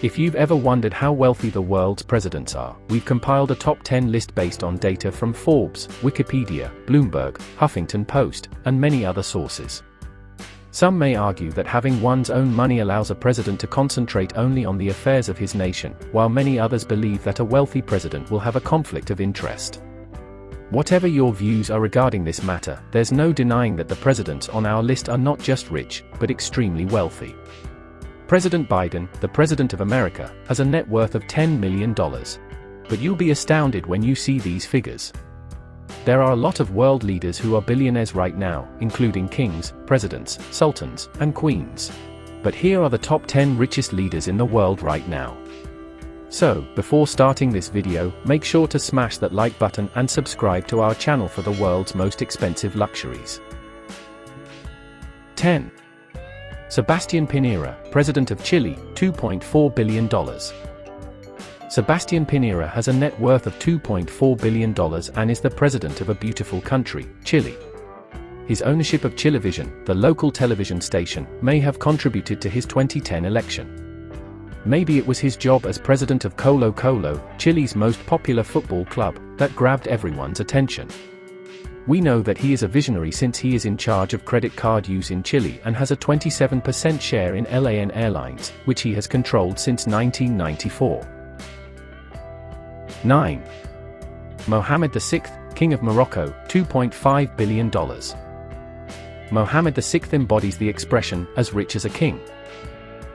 If you've ever wondered how wealthy the world's presidents are, we've compiled a top 10 list based on data from Forbes, Wikipedia, Bloomberg, Huffington Post, and many other sources. Some may argue that having one's own money allows a president to concentrate only on the affairs of his nation, while many others believe that a wealthy president will have a conflict of interest. Whatever your views are regarding this matter, there's no denying that the presidents on our list are not just rich, but extremely wealthy. President Biden, the President of America, has a net worth of $10 million. But you'll be astounded when you see these figures. There are a lot of world leaders who are billionaires right now, including kings, presidents, sultans, and queens. But here are the top 10 richest leaders in the world right now. So, before starting this video, make sure to smash that like button and subscribe to our channel for the world's most expensive luxuries. 10. Sebastian Pinera, President of Chile, $2.4 billion. Sebastian Pinera has a net worth of $2.4 billion and is the president of a beautiful country, Chile. His ownership of Chilevision, the local television station, may have contributed to his 2010 election. Maybe it was his job as president of Colo Colo, Chile's most popular football club, that grabbed everyone's attention. We know that he is a visionary since he is in charge of credit card use in Chile and has a 27% share in AlNahyan Airlines, which he has controlled since 1994. 9. Mohammed VI, King of Morocco, $2.5 billion. Mohammed VI embodies the expression, as rich as a king.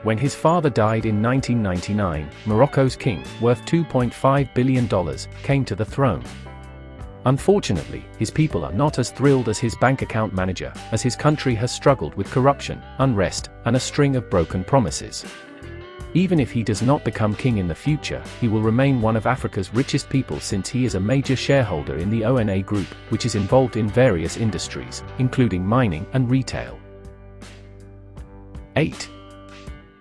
When his father died in 1999, Morocco's king, worth $2.5 billion, came to the throne. Unfortunately, his people are not as thrilled as his bank account manager, as his country has struggled with corruption, unrest, and a string of broken promises. Even if he does not become king in the future, he will remain one of Africa's richest people since he is a major shareholder in the ONA Group, which is involved in various industries, including mining and retail. 8.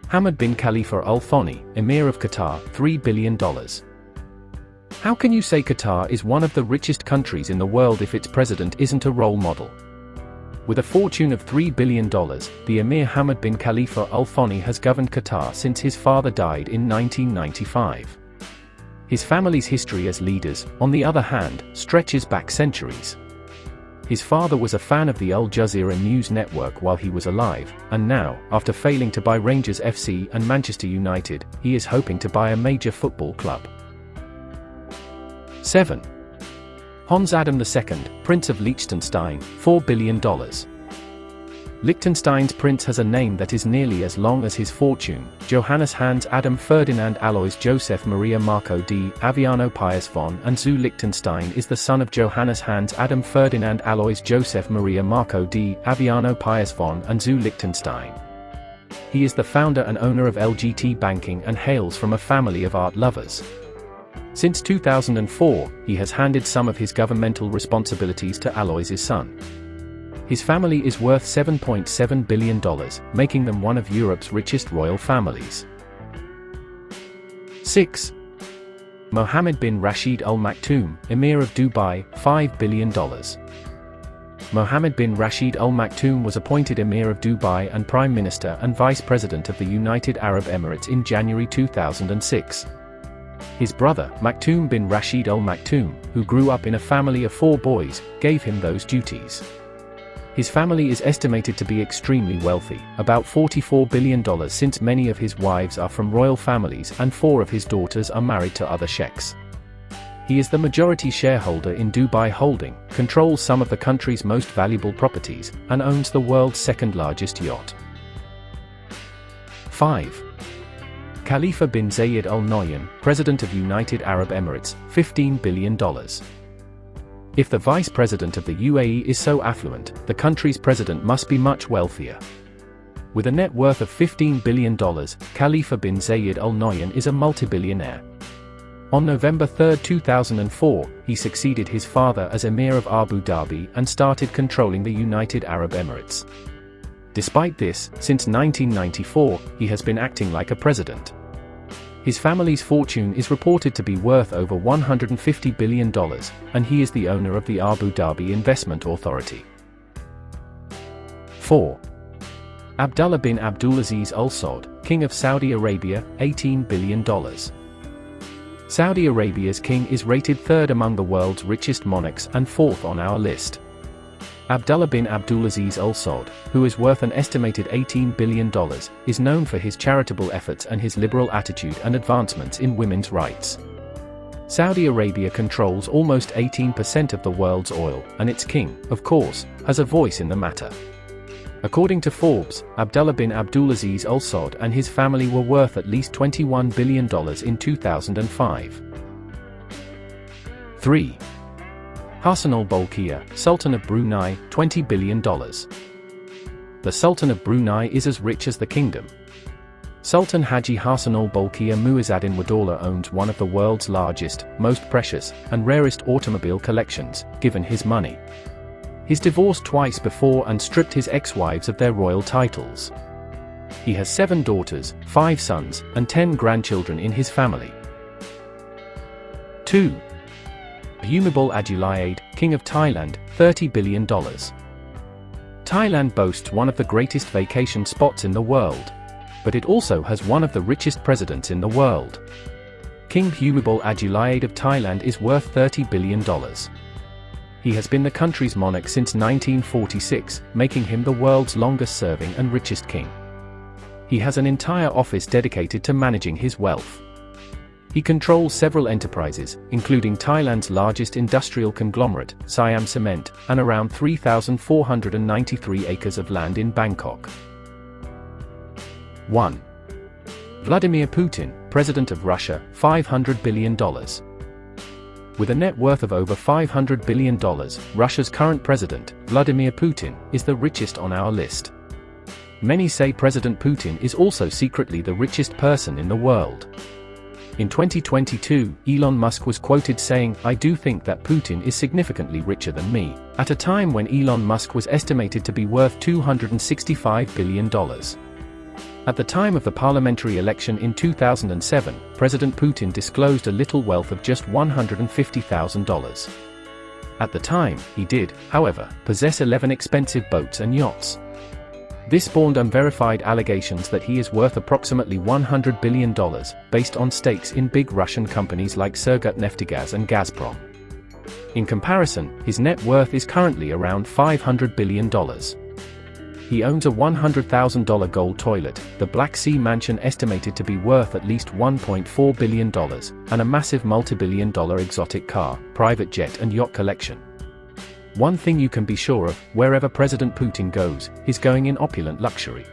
Hamad bin Khalifa Al Thani, Emir of Qatar, $3 billion. How can you say Qatar is one of the richest countries in the world if its president isn't a role model? With a fortune of $3 billion, the Emir Hamad bin Khalifa Al Thani has governed Qatar since his father died in 1995. His family's history as leaders, on the other hand, stretches back centuries. His father was a fan of the Al Jazeera news network while he was alive, and now, after failing to buy Rangers FC and Manchester United, he is hoping to buy a major football club. 7. Hans Adam II, Prince of Liechtenstein, $4 billion. Liechtenstein's prince has a name that is nearly as long as his fortune, Johannes Hans Adam Ferdinand Alois Joseph Maria Marco di Aviano Pius von and zu Liechtenstein is the son of Johannes Hans Adam Ferdinand Alois Joseph Maria Marco di Aviano Pius von and zu Liechtenstein. He is the founder and owner of LGT Banking and hails from a family of art lovers. Since 2004, he has handed some of his governmental responsibilities to Alois's son. His family is worth $7.7 billion, making them one of Europe's richest royal families. 6. Mohammed bin Rashid AlMaktoum, Emir of Dubai, $5 billion. Mohammed bin Rashid AlMaktoum was appointed Emir of Dubai and Prime Minister and Vice President of the United Arab Emirates in January 2006. His brother, Maktoum bin Rashid Al Maktoum, who grew up in a family of 4 boys, gave him those duties. His family is estimated to be extremely wealthy, about $44 billion since many of his wives are from royal families and 4 of his daughters are married to other sheikhs. He is the majority shareholder in Dubai Holding, controls some of the country's most valuable properties, and owns the world's second largest yacht. 5. Khalifa bin Zayed Al Nahyan, President of United Arab Emirates, $15 billion. If the Vice President of the UAE is so affluent, the country's president must be much wealthier. With a net worth of $15 billion, Khalifa bin Zayed Al Nahyan is a multi-billionaire. On November 3, 2004, he succeeded his father as Emir of Abu Dhabi and started controlling the United Arab Emirates. Despite this, since 1994, he has been acting like a president. His family's fortune is reported to be worth over $150 billion, and he is the owner of the Abu Dhabi Investment Authority. 4. Abdullah bin Abdulaziz Al Saud, King of Saudi Arabia, $18 billion. Saudi Arabia's king is rated third among the world's richest monarchs and fourth on our list. Abdullah bin Abdulaziz Al Saud, who is worth an estimated $18 billion, is known for his charitable efforts and his liberal attitude and advancements in women's rights. Saudi Arabia controls almost 18% of the world's oil, and its king, of course, has a voice in the matter. According to Forbes, Abdullah bin Abdulaziz Al Saud and his family were worth at least $21 billion in 2005. 3. Hassan al-Bolkiah, Sultan of Brunei, $20 billion. The Sultan of Brunei is as rich as the kingdom. Sultan Haji Hassan al-Bolkiah Muizzuddin Wadawla owns one of the world's largest, most precious, and rarest automobile collections, given his money. He's divorced twice before and stripped his ex-wives of their royal titles. He has 7 daughters, 5 sons, and 10 grandchildren in his family. 2. Bhumibol Adulyadej, King of Thailand, $30 billion. Thailand boasts one of the greatest vacation spots in the world. But it also has one of the richest presidents in the world. King Bhumibol Adulyadej of Thailand is worth $30 billion. He has been the country's monarch since 1946, making him the world's longest-serving and richest king. He has an entire office dedicated to managing his wealth. He controls several enterprises, including Thailand's largest industrial conglomerate, Siam Cement, and around 3,493 acres of land in Bangkok. 1. Vladimir Putin, President of Russia, $500 billion. With a net worth of over $500 billion, Russia's current president, Vladimir Putin, is the richest on our list. Many say President Putin is also secretly the richest person in the world. In 2022, Elon Musk was quoted saying, "I do think that Putin is significantly richer than me," at a time when Elon Musk was estimated to be worth $265 billion. At the time of the parliamentary election in 2007, President Putin disclosed a little wealth of just $150,000. At the time, he did, however, possess 11 expensive boats and yachts. This spawned unverified allegations that he is worth approximately $100 billion, based on stakes in big Russian companies like Surgutneftegaz and Gazprom. In comparison, his net worth is currently around $500 billion. He owns a $100,000 gold toilet, the Black Sea mansion estimated to be worth at least $1.4 billion, and a massive multi-billion-dollar exotic car, private jet and yacht collection. One thing you can be sure of, wherever President Putin goes, he's going in opulent luxury.